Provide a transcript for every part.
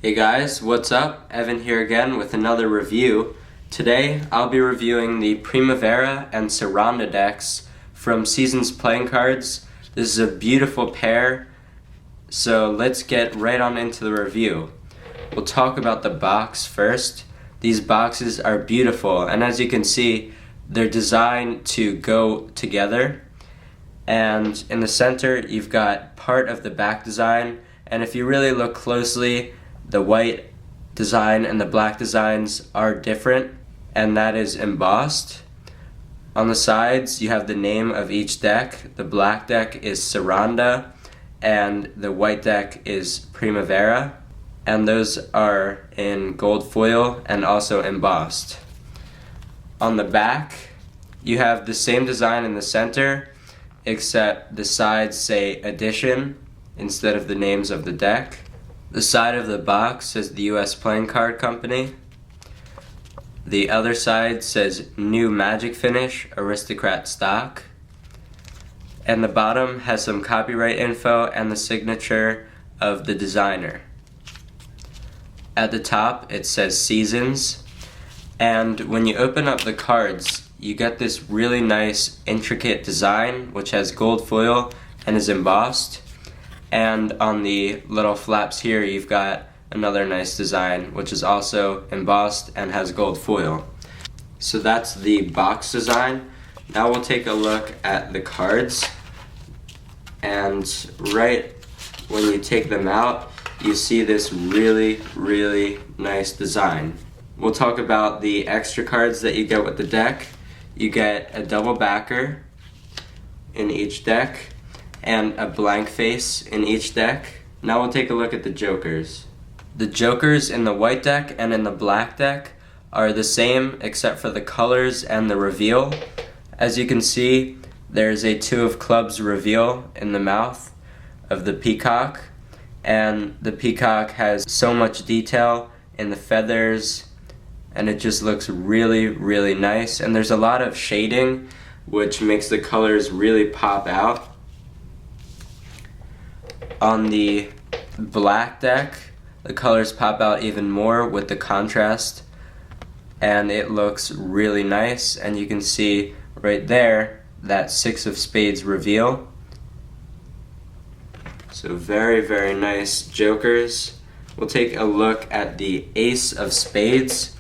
Hey guys, what's up? Evan here again with another review. Today I'll be reviewing the Primavera and Seronda decks from Seasons Playing Cards. This is a beautiful pair, so let's get right on into the review. We'll talk about the box first. These boxes are beautiful, and as you can see, they're designed to go together. And in the center, you've got part of the back design, and if you really look closely, the white design and the black designs are different, and that is embossed. On the sides, you have the name of each deck. The black deck is Seronda, and the white deck is Primavera, and those are in gold foil and also embossed. On the back, you have the same design in the center, except the sides say Edition instead of the names of the deck. The side of the box says the US Playing Card Company. The other side says New Magic Finish, Aristocrat Stock. And the bottom has some copyright info and the signature of the designer. At the top it says Seasons, and when you open up the cards, you get this really nice intricate design which has gold foil and is embossed. And on the little flaps here, you've got another nice design, which is also embossed and has gold foil. So that's the box design. Now we'll take a look at the cards. And right when you take them out, you see this really, really nice design. We'll talk about the extra cards that you get with the deck. You get a double backer in each deck, and a blank face in each deck. Now we'll take a look at the jokers. The jokers in the white deck and in the black deck are the same except for the colors and the reveal. As you can see, there's a 2 of clubs reveal in the mouth of the peacock, and the peacock has so much detail in the feathers, and it just looks really, really nice. And there's a lot of shading which makes the colors really pop out. On the black deck, the colors pop out even more with the contrast, and it looks really nice. And you can see right there that 6 of spades reveal. So very, very nice jokers. We'll take a look at the ace of spades.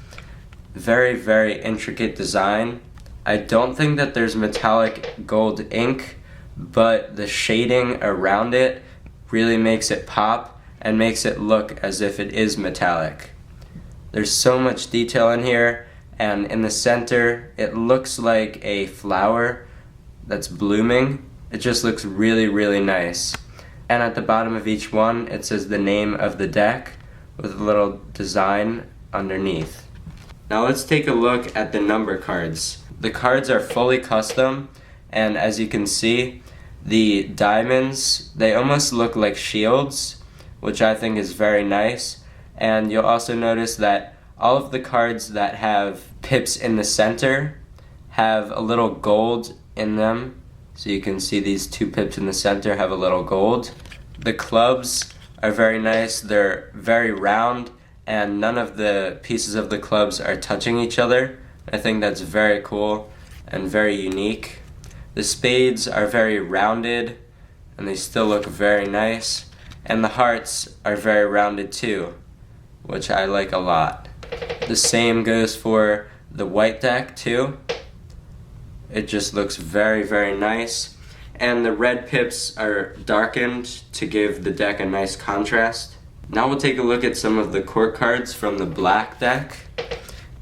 Very, very intricate design. I don't think that there's metallic gold ink, but the shading around it really makes it pop and makes it look as if it is metallic. There's so much detail in here, and in the center it looks like a flower that's blooming. It just looks really, really nice. And at the bottom of each one it says the name of the deck with a little design underneath. Now let's take a look at the number cards. The cards are fully custom, and as you can see, the diamonds, they almost look like shields, which I think is very nice. And you'll also notice that all of the cards that have pips in the center have a little gold in them. So you can see these 2 pips in the center have a little gold. The clubs are very nice. They're very round, and none of the pieces of the clubs are touching each other. I think that's very cool and very unique. The spades are very rounded, and they still look very nice. And the hearts are very rounded too, which I like a lot. The same goes for the white deck too. It just looks very, very nice. And the red pips are darkened to give the deck a nice contrast. Now we'll take a look at some of the court cards from the black deck.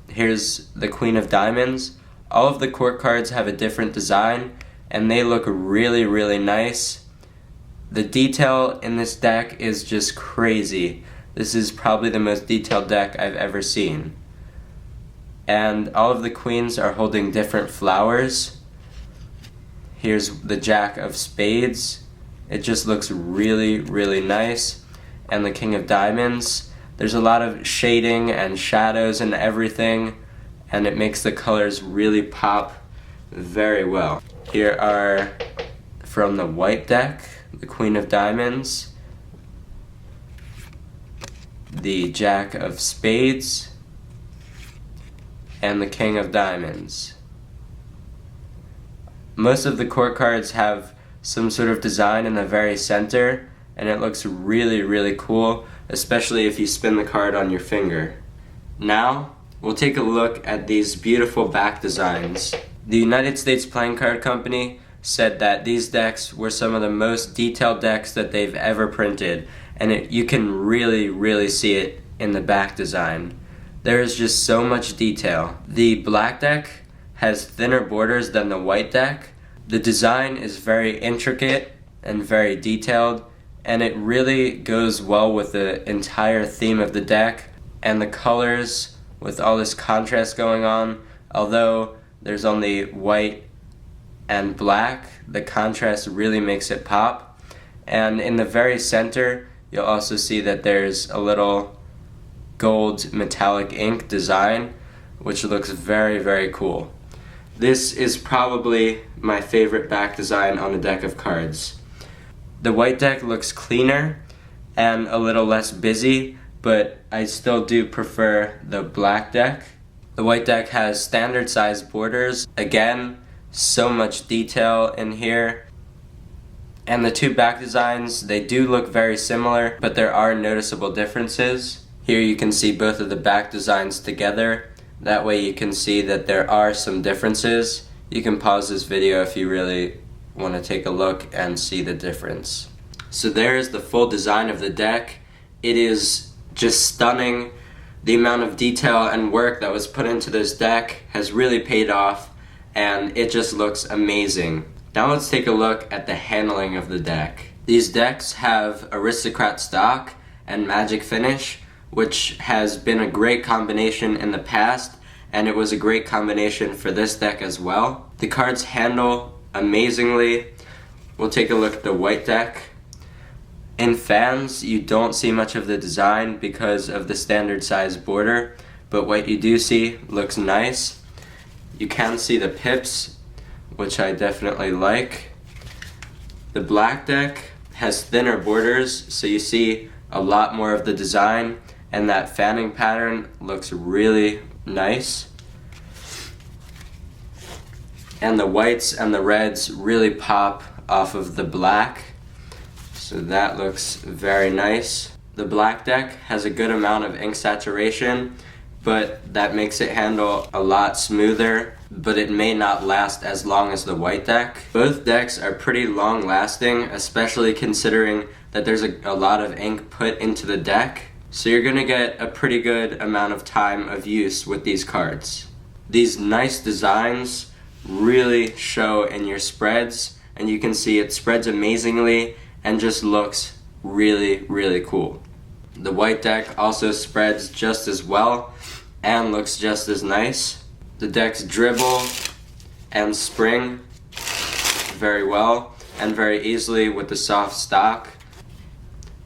Here's the Queen of Diamonds. All of the court cards have a different design, and they look really, really nice. The detail in this deck is just crazy. This is probably the most detailed deck I've ever seen. And all of the queens are holding different flowers. Here's the Jack of Spades. It just looks really, really nice. And the King of Diamonds. There's a lot of shading and shadows and everything, and it makes the colors really pop very well. Here are from the white deck, the Queen of Diamonds, the Jack of Spades, and the King of Diamonds. Most of the court cards have some sort of design in the very center, and it looks really, really cool, especially if you spin the card on your finger. Now, we'll take a look at these beautiful back designs. The United States Playing Card Company said that these decks were some of the most detailed decks that they've ever printed, and you can really, really see it in the back design. There is just so much detail. The black deck has thinner borders than the white deck. The design is very intricate and very detailed, and it really goes well with the entire theme of the deck and the colors with all this contrast going on. Although there's only white and black, the contrast really makes it pop. And in the very center, you'll also see that there's a little gold metallic ink design, which looks very, very cool. This is probably my favorite back design on a deck of cards. The white deck looks cleaner and a little less busy, but I still do prefer the black deck. The white deck has standard size borders. Again, so much detail in here. And the two back designs, they do look very similar, but there are noticeable differences. Here you can see both of the back designs together. That way you can see that there are some differences. You can pause this video if you really want to take a look and see the difference. So there is the full design of the deck. It is just stunning. The amount of detail and work that was put into this deck has really paid off, and it just looks amazing. Now let's take a look at the handling of the deck. These decks have Aristocrat stock and Magic finish, which has been a great combination in the past, and it was a great combination for this deck as well. The cards handle amazingly. We'll take a look at the white deck. In fans, you don't see much of the design because of the standard size border, but what you do see looks nice. You can see the pips, which I definitely like. The black deck has thinner borders, so you see a lot more of the design, and that fanning pattern looks really nice. And the whites and the reds really pop off of the black, so that looks very nice. The black deck has a good amount of ink saturation, but that makes it handle a lot smoother, but it may not last as long as the white deck. Both decks are pretty long lasting, especially considering that there's a lot of ink put into the deck. So you're gonna get a pretty good amount of time of use with these cards. These nice designs really show in your spreads, and you can see it spreads amazingly and just looks really, really cool. The white deck also spreads just as well and looks just as nice. The decks dribble and spring very well and very easily with the soft stock.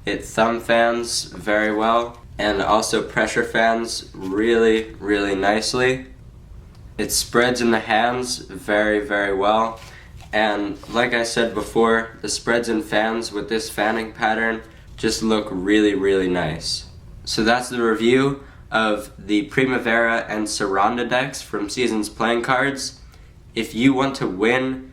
It thumb fans very well and also pressure fans really, really nicely. It spreads in the hands very, very well. And like I said before, the spreads and fans with this fanning pattern just look really, really nice. So that's the review of the Primavera and Seronda decks from Seasons Playing Cards. If you want to win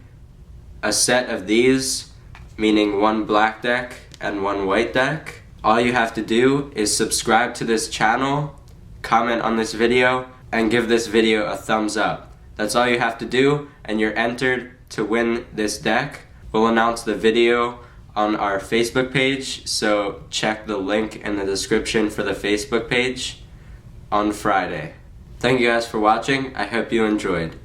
a set of these, meaning one black deck and one white deck, all you have to do is subscribe to this channel, comment on this video, and give this video a thumbs up. That's all you have to do, and you're entered to win this deck. We'll announce the video on our Facebook page, so check the link in the description for the Facebook page on Friday. Thank you guys for watching. I hope you enjoyed.